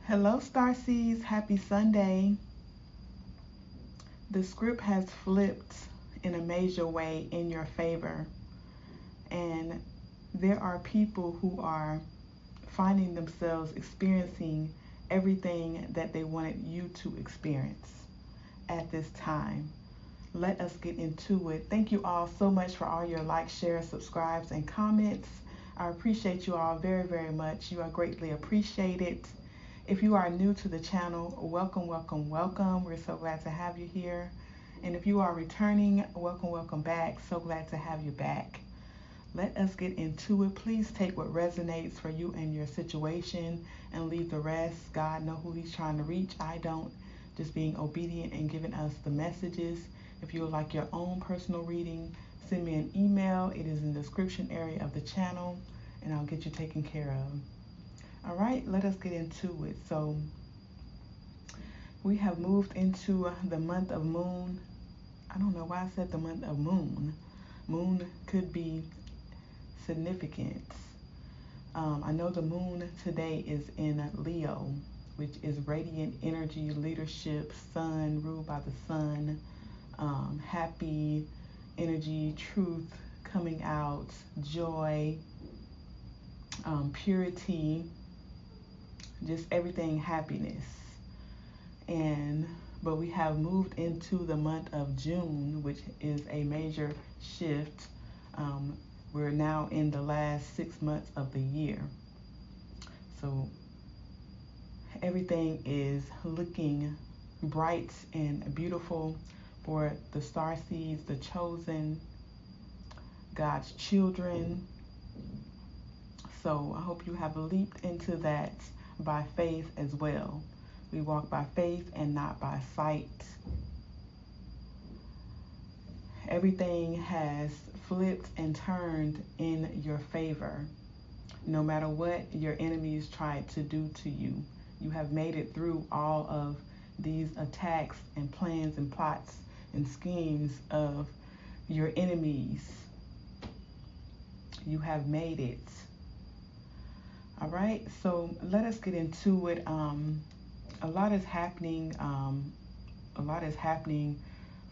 Hello, Starseeds. Happy Sunday. The script has flipped in a major way in your favor, and there are people who are finding themselves experiencing everything that they wanted you to experience at this time. Let us get into it. Thank you all so much for all your likes, shares, subscribes, and comments. I appreciate you all very, very much. You are greatly appreciated. If you are new to the channel, welcome, welcome, welcome. We're so glad to have you here. And if you are returning, welcome, welcome back. So glad to have you back. Let us get into it. Please take what resonates for you and your situation and leave the rest. God knows who he's trying to reach. I don't. Just being obedient and giving us the messages. If you would like your own personal reading, send me an email. It is in the description area of the channel, and I'll get you taken care of. All right, let us get into it. So we have moved into the month of Moon. I don't know why I said the month of Moon. Moon could be significance. I know the moon today is in Leo, which is radiant energy, leadership, sun, ruled by the sun, happy energy, truth coming out, joy, purity, just everything happiness. But we have moved into the month of June, which is a major shift. We're now in the last 6 months of the year. So everything is looking bright and beautiful for the star seeds, the chosen, God's children. So I hope you have leaped into that by faith as well. We walk by faith and not by sight. Everything has flipped and turned in your favor. No matter what your enemies tried to do to you, you have made it through all of these attacks and plans and plots and schemes of your enemies. You have made it. All right, so let us get into it. A lot is happening. A lot is happening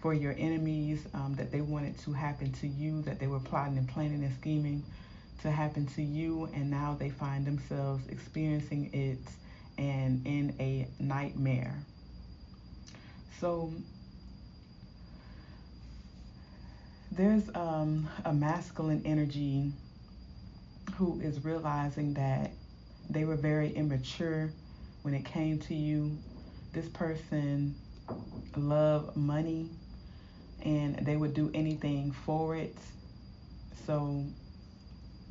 for your enemies that they wanted to happen to you, that they were plotting and planning and scheming to happen to you, and now they find themselves experiencing it and in a nightmare. So there's a masculine energy who is realizing that they were very immature when it came to you. This person loved money and they would do anything for it. So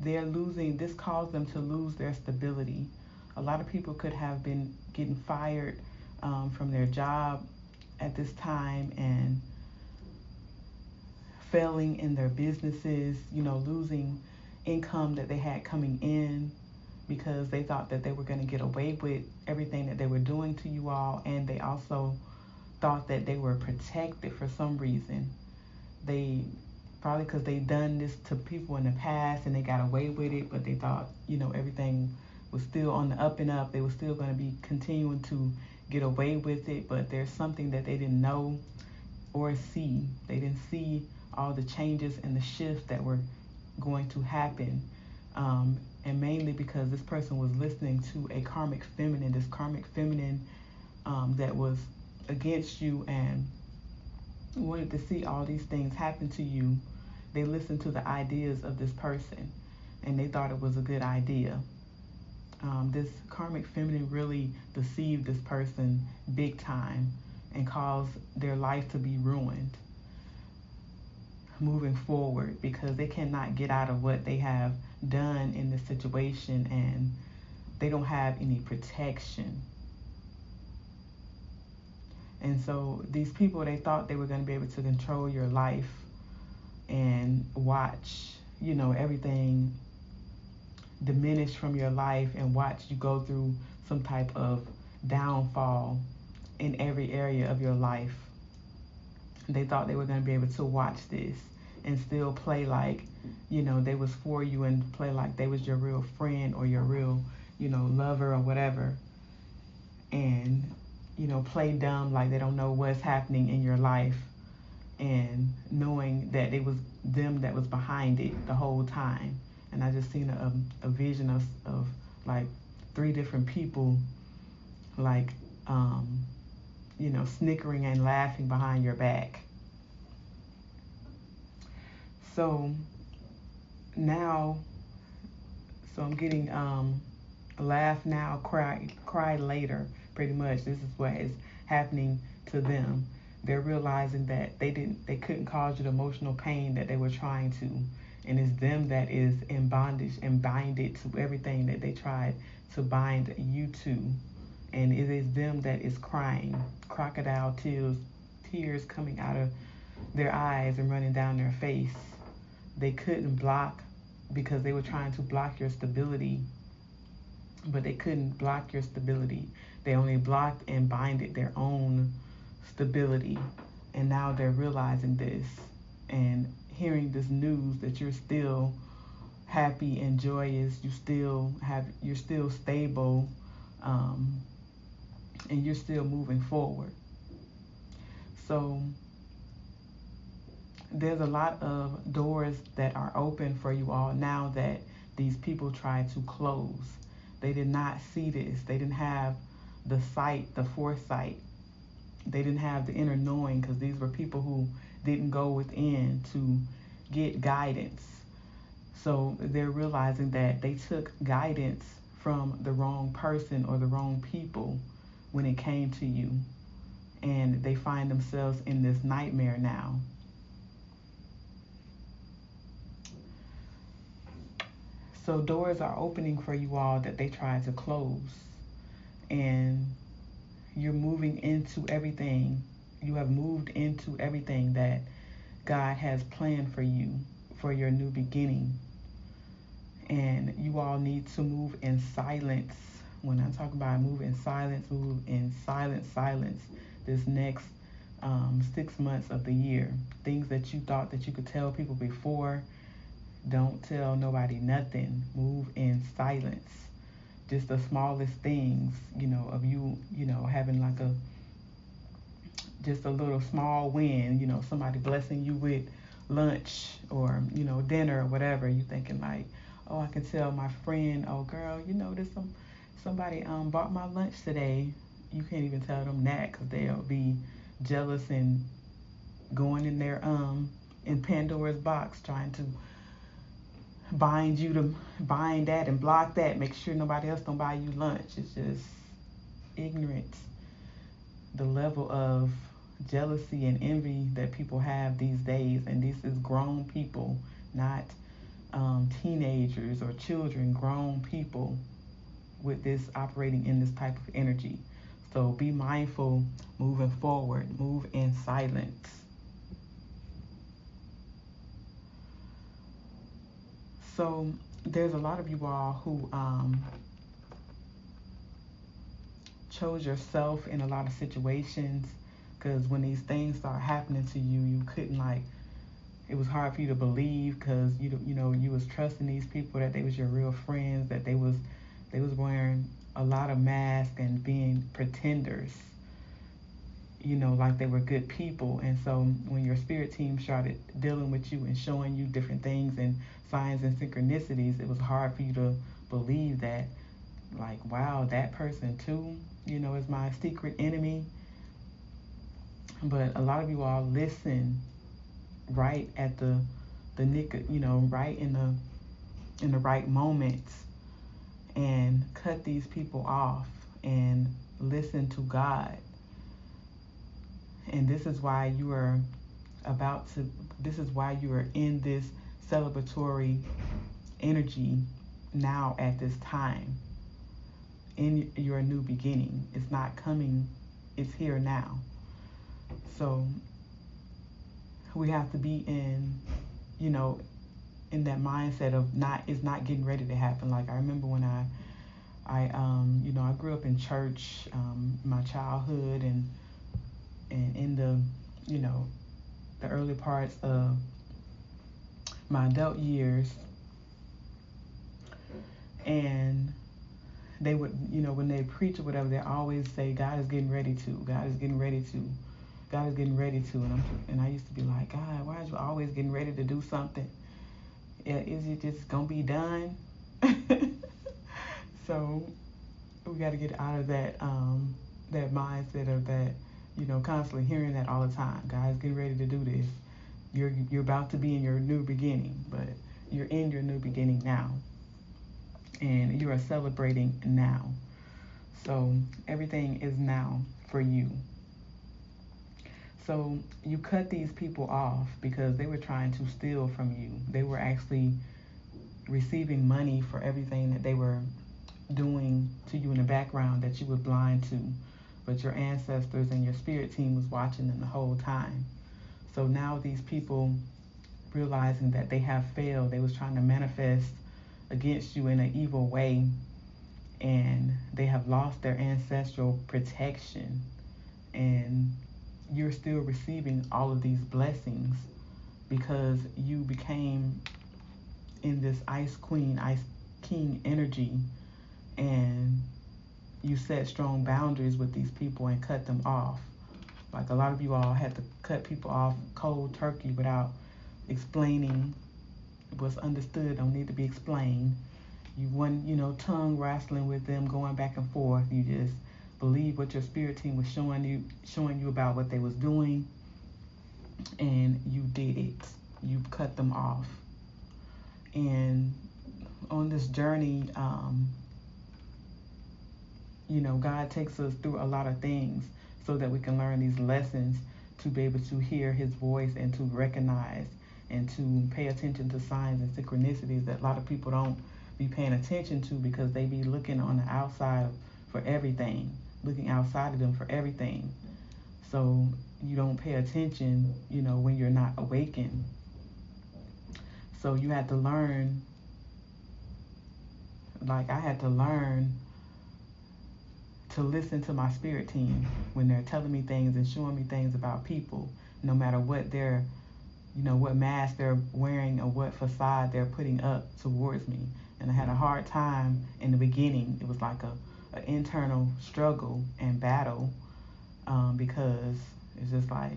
they're losing, this caused them to lose their stability. A lot of people could have been getting fired from their job at this time and failing in their businesses, losing income that they had coming in because they thought that they were going to get away with everything that they were doing to you all, and they also thought that they were protected for some reason. They probably because they done this to people in the past and they got away with it, but they thought everything was still on the up and up. They were still going to be continuing to get away with it, but there's something that they didn't know or see. They didn't see all the changes and the shifts that were going to happen. And mainly because this person was listening to a karmic feminine, this karmic feminine that was against you and wanted to see all these things happen to you. They listened to the ideas of this person and they thought it was a good idea. This karmic feminine really deceived this person big time and caused their life to be ruined moving forward, because they cannot get out of what they have done in this situation and they don't have any protection. And so these people, they thought they were going to be able to control your life and watch, everything diminish from your life and watch you go through some type of downfall in every area of your life. They thought they were going to be able to watch this and still play like, they was for you and play like they was your real friend or your real, lover or whatever. and, play dumb like they don't know what's happening in your life, and knowing that it was them that was behind it the whole time. And I just seen a vision of like 3 different people, like, snickering and laughing behind your back. So now, I'm getting laugh now, cry later. Pretty much, this is what is happening to them. They're realizing that they couldn't cause you the emotional pain that they were trying to, and it's them that is in bondage and binded to everything that they tried to bind you to, and it is them that is crying, crocodile tears coming out of their eyes and running down their face. They couldn't block because they were trying to block your stability, but they couldn't block your stability. They only blocked and binded their own stability. And now they're realizing this and hearing this news that you're still happy and joyous, you're still stable, and you're still moving forward. So there's a lot of doors that are open for you all now that these people tried to close. They did not see this. They didn't have the sight, the foresight. They didn't have the inner knowing, because these were people who didn't go within to get guidance. So they're realizing that they took guidance from the wrong person or the wrong people when it came to you. And they find themselves in this nightmare now. So doors are opening for you all that they tried to close. And you're moving into everything. You have moved into everything that God has planned for you, for your new beginning. And you all need to move in silence. When I talk about move in silence this next 6 months of the year. Things that you thought that you could tell people before, don't tell nobody nothing. Move in silence. Just the smallest things, of you, having like just a little small win, somebody blessing you with lunch or, dinner or whatever. You thinking like, oh, I can tell my friend, oh girl, there's somebody bought my lunch today. You can't even tell them that, because they'll be jealous and going in their in Pandora's box trying to bind you to bind that and block that, make sure nobody else don't buy you lunch. It's just ignorance. The level of jealousy and envy that people have these days, and this is grown people, not teenagers or children, grown people with this operating in this type of energy. So be mindful moving forward. Move in silence. So there's a lot of you all who chose yourself in a lot of situations, because when these things start happening to you, you couldn't, like, it was hard for you to believe, because you was trusting these people that they was your real friends, that they was wearing a lot of masks and being pretenders, like they were good people. And so when your spirit team started dealing with you and showing you different things and signs and synchronicities, it was hard for you to believe that, like, wow, that person too, is my secret enemy. But a lot of you all listen right at the nick, right in the right moments, and cut these people off and listen to God. And this is why you are in this celebratory energy now at this time in your new beginning. It's not coming, it's here now. So we have to be in that mindset of it's not getting ready to happen. Like, I remember when I grew up in church, my childhood, and in the the early parts of my adult years, and they would, when they preach or whatever, they always say, God is getting ready to, God is getting ready to, God is getting ready to. And I used to be like, God, why is you always getting ready to do something? Is it just going to be done? So we got to get out of that that mindset of that, constantly hearing that all the time. God is getting ready to do this. You're about to be in your new beginning, but you're in your new beginning now. And you are celebrating now. So everything is now for you. So you cut these people off because they were trying to steal from you. They were actually receiving money for everything that they were doing to you in the background that you were blind to. But your ancestors and your spirit team was watching them the whole time. So now these people realizing that they have failed, they was trying to manifest against you in an evil way, and they have lost their ancestral protection, and you're still receiving all of these blessings because you became in this ice queen, ice king energy, and you set strong boundaries with these people and cut them off. Like a lot of you all had to cut people off cold turkey without explaining what's understood, don't need to be explained. You weren't, tongue wrestling with them, going back and forth. You just believe what your spirit team was showing you about what they was doing, and you did it. You cut them off. And on this journey, God takes us through a lot of things so that we can learn these lessons to be able to hear his voice and to recognize and to pay attention to signs and synchronicities that a lot of people don't be paying attention to because they be looking on the outside for everything, looking outside of them for everything. So you don't pay attention, when you're not awakened. So you had to learn, like I had to learn to listen to my spirit team when they're telling me things and showing me things about people, no matter what they're, what mask they're wearing or what facade they're putting up towards me. And I had a hard time in the beginning. It was like an internal struggle and battle because it's just like,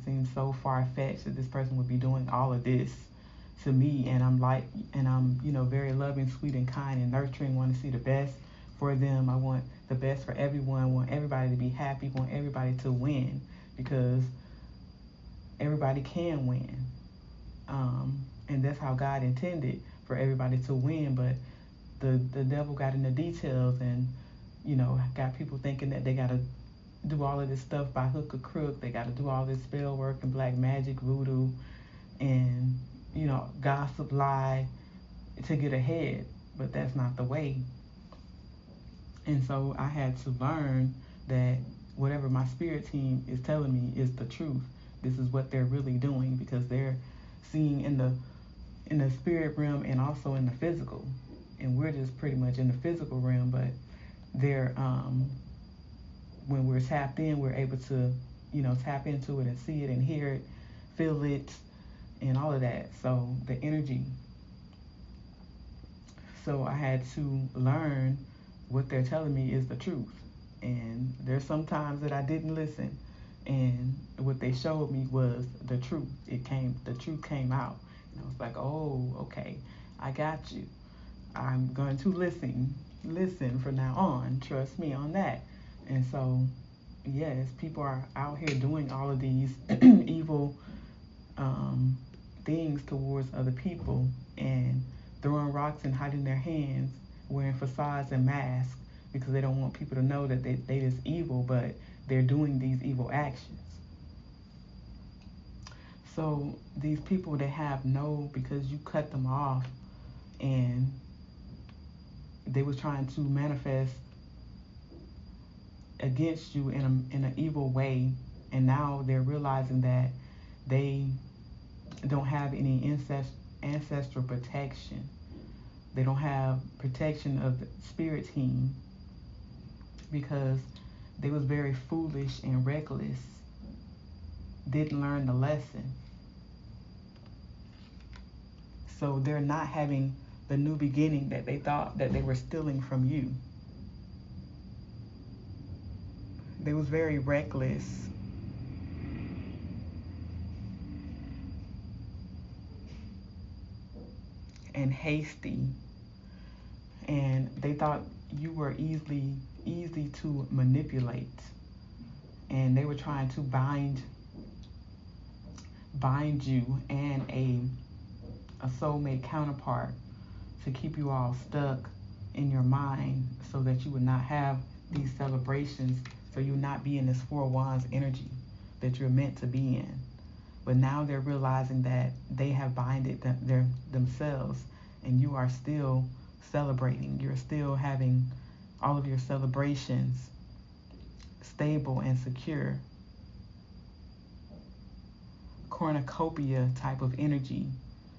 seems so far-fetched that this person would be doing all of this to me. And I'm very loving, sweet, and kind and nurturing, want to see the best for them. I want the best for everyone. I want everybody to be happy. I want everybody to win because everybody can win. And that's how God intended for everybody to win. But the devil got in the details and, got people thinking that they got to do all of this stuff by hook or crook. They got to do all this spell work and black magic, voodoo, and, gossip, lie to get ahead. But that's not the way. And so I had to learn that whatever my spirit team is telling me is the truth. This is what they're really doing because they're seeing in the spirit realm and also in the physical. And we're just pretty much in the physical realm, but they're when we're tapped in, we're able to, tap into it and see it and hear it, feel it, and all of that. So the energy. So I had to learn what they're telling me is the truth. And there's some times that I didn't listen, and what they showed me was the truth. The truth came out. And I was like, oh, okay, I got you. I'm going to listen from now on. Trust me on that. And so, yes, people are out here doing all of these evil things towards other people and throwing rocks and hiding their hands, wearing facades and masks because they don't want people to know that they is evil, but they're doing these evil actions. So these people, they have because you cut them off and they was trying to manifest against you in an evil way, and now they're realizing that they don't have any ancestral protection. They don't have protection of the spirit team because they was very foolish and reckless, didn't learn the lesson. So they're not having the new beginning that they thought that they were stealing from you. They was very reckless and hasty, and they thought you were easy to manipulate, and they were trying to bind you and a soulmate counterpart to keep you all stuck in your mind so that you would not have these celebrations, so you would not be in this Four Wands energy that you're meant to be in. But now they're realizing that they have binded themselves, and you are still celebrating. You're still having all of your celebrations stable and secure. Cornucopia type of energy.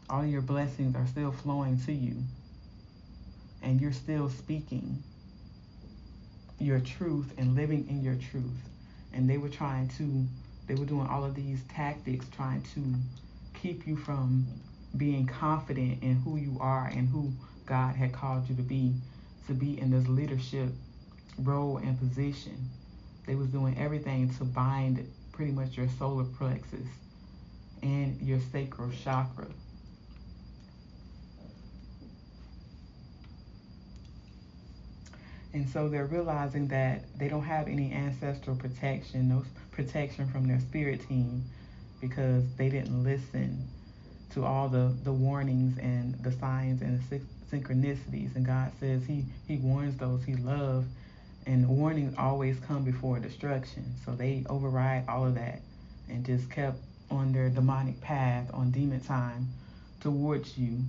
All your blessings are still flowing to you, and you're still speaking your truth and living in your truth. And they were doing all of these tactics trying to keep you from being confident in who you are and who God had called you to be in this leadership role and position. They was doing everything to bind pretty much your solar plexus and your sacral chakra. And so they're realizing that they don't have any ancestral protection, no protection from their spirit team, because they didn't listen to all the warnings and the signs and the synchronicities. And God says he warns those he loves, and warnings always come before destruction. So they override all of that and just kept on their demonic path, on demon time, towards you.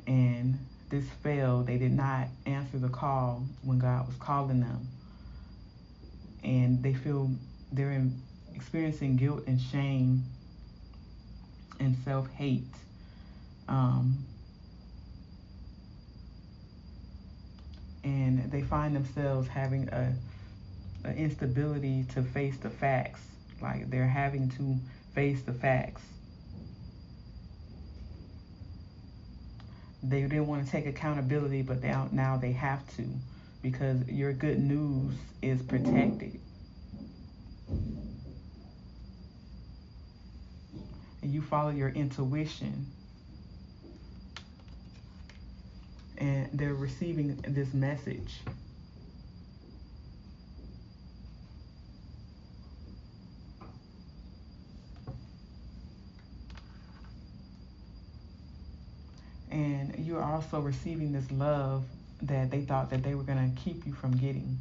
And this failed. They did not answer the call when God was calling them. And they feel they're experiencing guilt and shame and self-hate. And they find themselves having an instability to face the facts. Like they're having to face the facts. They didn't want to take accountability, but now they have to, because your good news is protected. And you follow your intuition, and they're receiving this message. And you're also receiving this love that they thought that they were going to keep you from getting.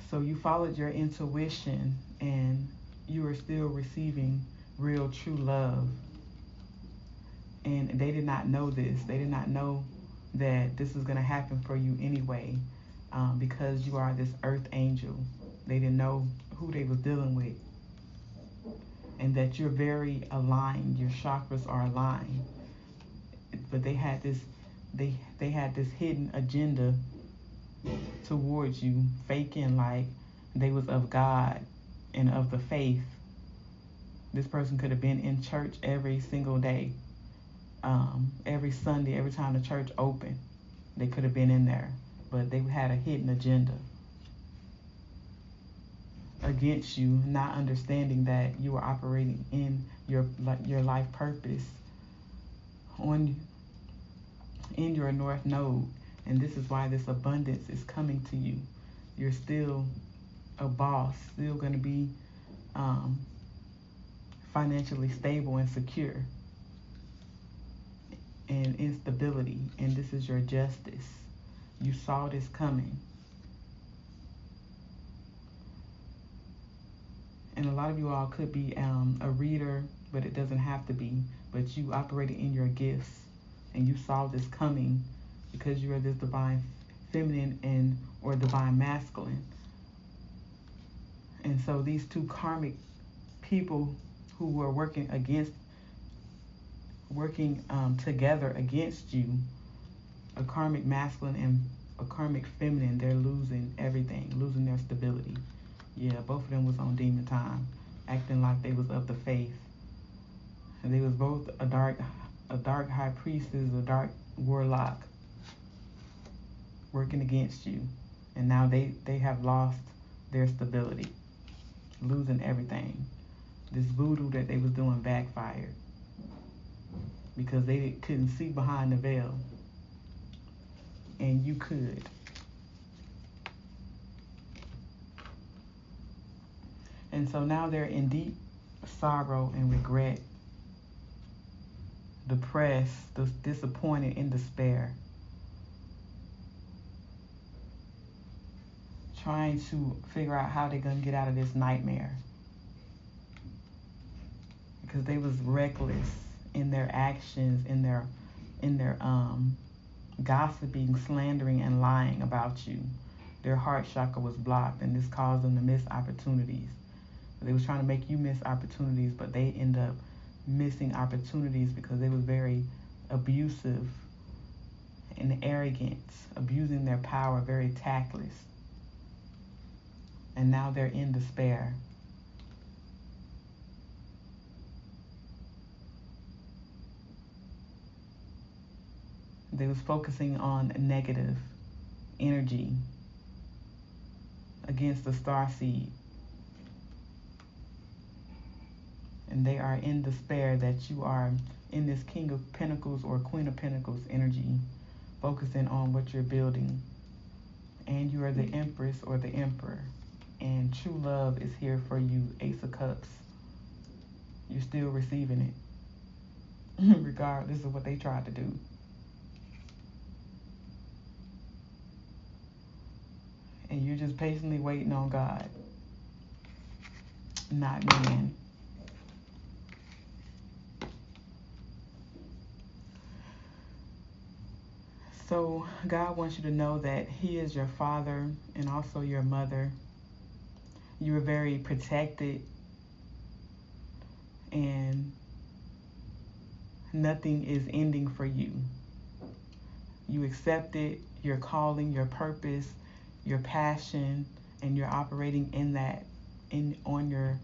So you followed your intuition, and you are still receiving real, true love. And they did not know this. They did not know that this was going to happen for you anyway, because you are this earth angel. They didn't know who they was dealing with, and that you're very aligned. Your chakras are aligned. But they had this hidden agenda towards you, faking like they was of God and of the faith. This person could have been in church every single day, every Sunday, every time the church opened. They could have been in there, but they had a hidden agenda against you, not understanding that you were operating in your life purpose in your north node. And this is why this abundance is coming to you. You're still a boss, still going to be financially stable and secure, and instability. And this is your justice. You saw this coming. And a lot of you all could be a reader, but it doesn't have to be. But you operated in your gifts, and you saw this coming because you are this divine feminine or divine masculine. And so these two karmic people who were working together against you, a karmic masculine and a karmic feminine, they're losing everything, losing their stability. Yeah, both of them was on demon time, acting like they was of the faith. And they was both a dark high priestess, a dark warlock, working against you. And now they have lost their stability, losing everything. This voodoo that they was doing backfired because they couldn't see behind the veil, and you could. And so now they're in deep sorrow and regret, depressed, disappointed, in despair, trying to figure out how they're going to get out of this nightmare, because they was reckless in their actions, in their gossiping, slandering, and lying about you. Their heart chakra was blocked, and this caused them to miss opportunities. They was trying to make you miss opportunities, but they end up missing opportunities because they was very abusive and arrogant, abusing their power, very tactless. And now they're in despair. They was focusing on negative energy against the star seed. And they are in despair that you are in this King of Pentacles or Queen of Pentacles energy, focusing on what you're building. And you are the Empress or the Emperor. And true love is here for you, Ace of Cups. You're still receiving it, regardless of what they tried to do. And you're just patiently waiting on God, not man. So God wants you to know that He is your father and also your mother. You are very protected, and nothing is ending for you. You accepted your calling, your purpose, your passion, and you're operating in that, on your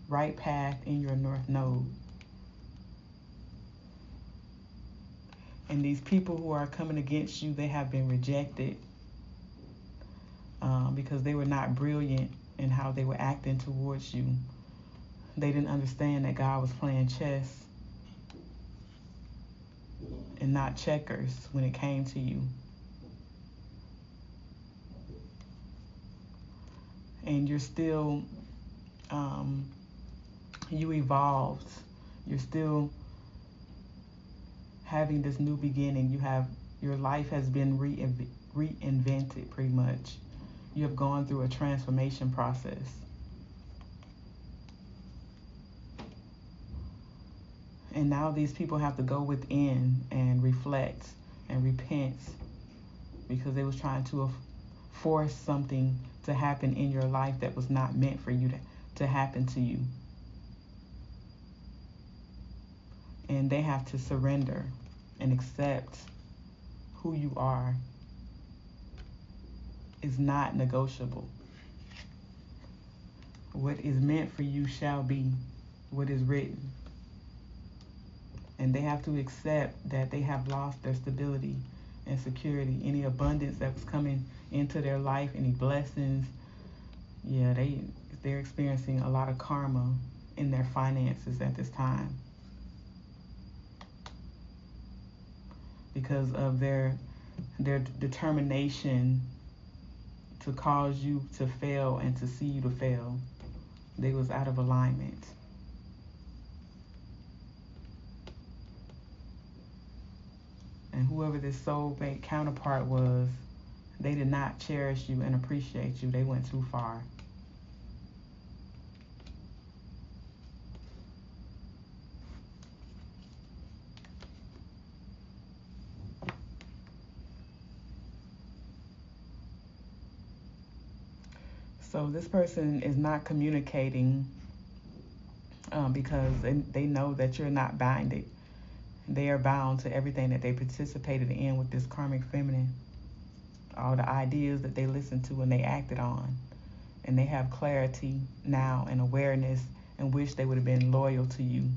right path in your North Node. And these people who are coming against you, they have been rejected because they were not brilliant in how they were acting towards you. They didn't understand that God was playing chess and not checkers when it came to you. And you're still, you evolved. You're still having this new beginning. Your life has been reinvented pretty much. You have gone through a transformation process. And now these people have to go within and reflect and repent because they was trying to force something to happen in your life that was not meant for you to happen to you. And they have to surrender and accept who you are is not negotiable. What is meant for you shall be what is written. And they have to accept that they have lost their stability and security. Any abundance that was coming into their life, any blessings, they're experiencing a lot of karma in their finances at this time because of their determination to cause you to fail and to see you to fail. They was out of alignment. And whoever this soulmate counterpart was, they did not cherish you and appreciate you. They went too far. So this person is not communicating because they know that you're not binded. They are bound to everything that they participated in with this karmic feminine. All the ideas that they listened to and they acted on. And they have clarity now and awareness and wish they would have been loyal to you.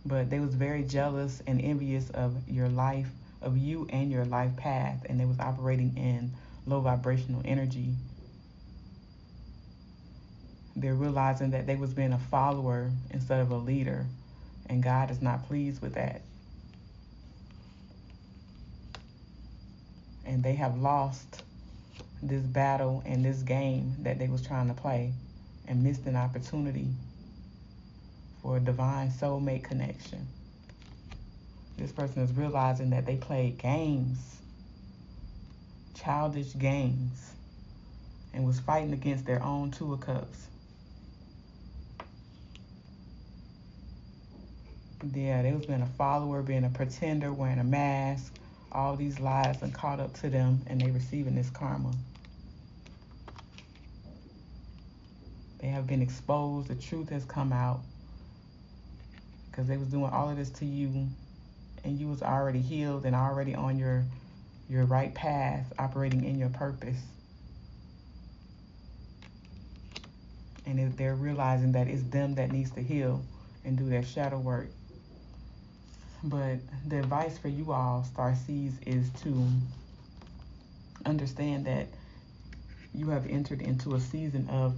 But they was very jealous and envious of your life, of you and your life path, and they was operating in low vibrational energy. They're realizing that they was being a follower instead of a leader, and God is not pleased with that. And they have lost this battle and this game that they was trying to play, and missed an opportunity for a divine soulmate connection. This person is realizing that they played games, childish games, and was fighting against their own Two of Cups. Yeah, they was being a follower, being a pretender, wearing a mask. All these lies and caught up to them, and they receiving this karma. They have been exposed. The truth has come out, because they was doing all of this to you, and you was already healed and already on your right path, operating in your purpose. And they're realizing that it's them that needs to heal and do their shadow work. But the advice for you all, Starseeds, is to understand that you have entered into a season of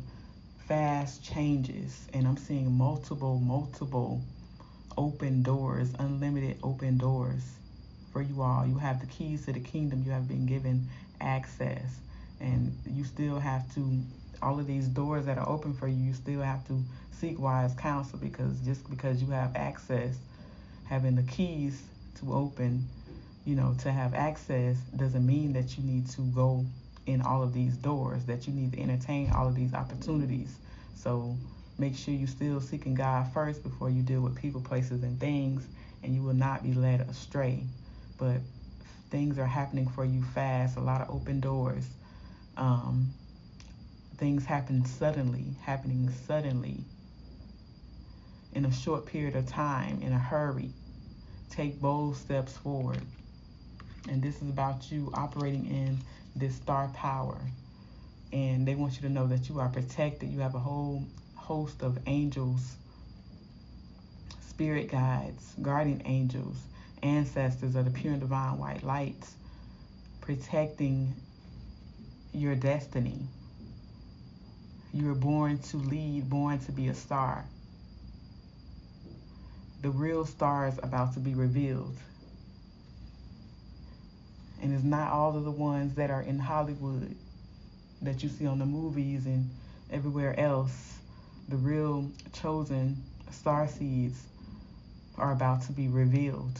fast changes. And I'm seeing multiple open doors, unlimited open doors for you all. You have the keys to the kingdom. You have been given access. And you still have to, all of these doors that are open for you, you still have to seek wise counsel, because just because you have access, having the keys to open, to have access, doesn't mean that you need to go in all of these doors, that you need to entertain all of these opportunities. So make sure you still seeking God first before you deal with people, places, and things, and you will not be led astray. But things are happening for you fast, a lot of open doors. Things happening suddenly, in a short period of time, in a hurry. Take bold steps forward. And this is about you operating in this star power. And they want you to know that you are protected. You have a whole host of angels, spirit guides, guardian angels, ancestors of the pure and divine white lights, protecting your destiny. You were born to lead, born to be a star. The real star is about to be revealed. And it's not all of the ones that are in Hollywood that you see on the movies and everywhere else. The real chosen star seeds are about to be revealed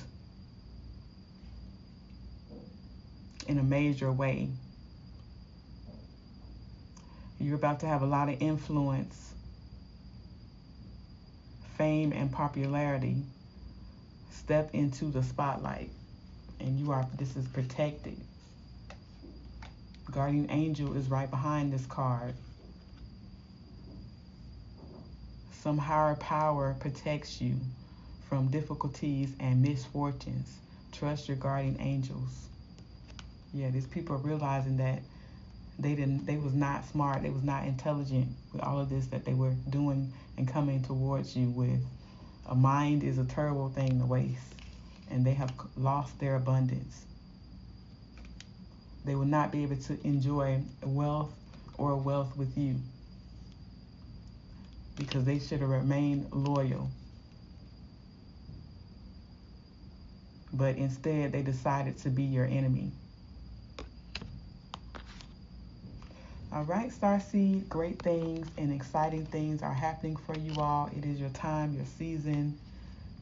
in a major way. You're about to have a lot of influence, fame, and popularity. Step into the spotlight, and this is protected. Guardian angel is right behind this card. Some higher power protects you from difficulties and misfortunes. Trust your guardian angels. Yeah, these people are realizing that they was not smart, they was not intelligent with all of this that they were doing and coming towards you with. A mind is a terrible thing to waste, and they have lost their abundance. They will not be able to enjoy wealth with you, because they should have remained loyal. But instead, they decided to be your enemy. All right, Starseed, great things and exciting things are happening for you all. It is your time, your season,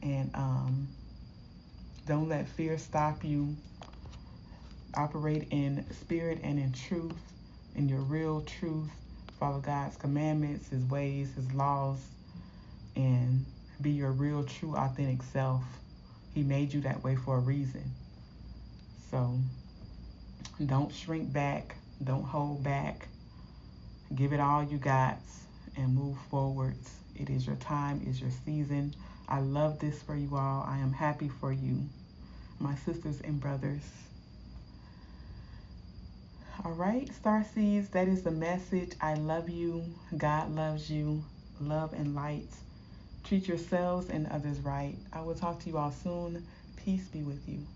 and don't let fear stop you. Operate in spirit and in truth, in your real truth. Follow God's commandments, His ways, His laws, and be your real, true, authentic self. He made you that way for a reason. So don't shrink back, don't hold back. Give it all you got and move forward. It is your time, it is your season. I love this for you all. I am happy for you, my sisters and brothers. All right, Starseeds, that is the message. I love you. God loves you. Love and light. Treat yourselves and others right. I will talk to you all soon. Peace be with you.